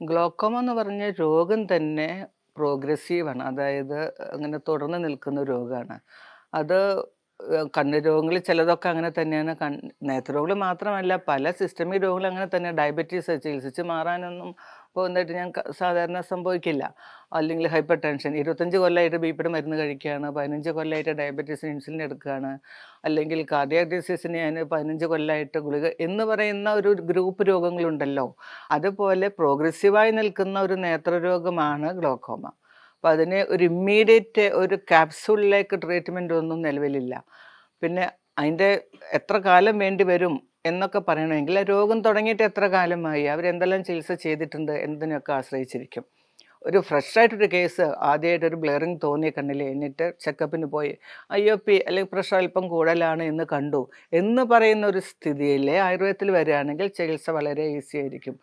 Glaucoma എന്ന് പറഞ്ഞ രോഗം തന്നെ പ്രോഗ്രസീവാണ്. അതായത് അങ്ങനെ തുടർന്ന് നിൽക്കുന്ന രോഗാണ്. അത് കണ്ണ് രോഗങ്ങളിൽ ചിലതൊക്കെ അങ്ങനെ തന്നെയാണ്. നേത്രരോഗങ്ങൾ മാത്രമല്ല പല സിസ്റ്റമിക് രോഗങ്ങളും അങ്ങനെ തന്നെ. ഡയബറ്റീസ് ചികിത്സിച്ച് മാറാനൊന്നും പോകുന്നതായിട്ട് ഞാൻ സാധാരണ സംഭവിക്കില്ല. അല്ലെങ്കിൽ ഹൈപ്പർ ടെൻഷൻ 25 കൊല്ലമായിട്ട് ബിപിയുടെ മരുന്ന് കഴിക്കുകയാണ്. 15 കൊല്ലമായിട്ട് ഡയബറ്റീസിന് ഇൻസുലിൻ എടുക്കുകയാണ്. അല്ലെങ്കിൽ കാർഡിയാക് ഡിസീസിന് ഞാൻ 15 കൊല്ലമായിട്ട് ഗുളിക എന്ന് പറയുന്ന ഒരു ഗ്രൂപ്പ് രോഗങ്ങളുണ്ടല്ലോ. അതുപോലെ പ്രോഗ്രസീവായി നിൽക്കുന്ന ഒരു നേത്രരോഗമാണ് ഗ്ലോക്കോമ. അപ്പം അതിന് ഒരു ഇമ്മീഡിയേറ്റ് ഒരു ക്യാപ്സൂളിലേക്ക് ട്രീറ്റ്മെൻ്റ് ഒന്നും നിലവിലില്ല. പിന്നെ അതിൻ്റെ എത്ര കാലം വേണ്ടി വരും എന്നൊക്കെ പറയണമെങ്കിൽ ആ രോഗം തുടങ്ങിയിട്ട് എത്ര കാലമായി, അവരെന്തെല്ലാം ചികിത്സ ചെയ്തിട്ടുണ്ട് എന്നതിനെയൊക്കെ ആശ്രയിച്ചിരിക്കും. ഒരു ഫ്രഷായിട്ടൊരു കേസ് ആദ്യമായിട്ടൊരു ബ്ലറിങ് തോന്നിയ കണ്ണിൽ എന്നിട്ട് ചെക്കപ്പിന് പോയി IOP അല്ലെങ്കിൽ പ്രഷർ അല്പം കൂടുതലാണ് എന്ന് കണ്ടു എന്ന് പറയുന്ന ഒരു സ്ഥിതിയിൽ ആയുർവേദത്തിൽ വരികയാണെങ്കിൽ ചികിത്സ വളരെ ഈസി ആയിരിക്കും.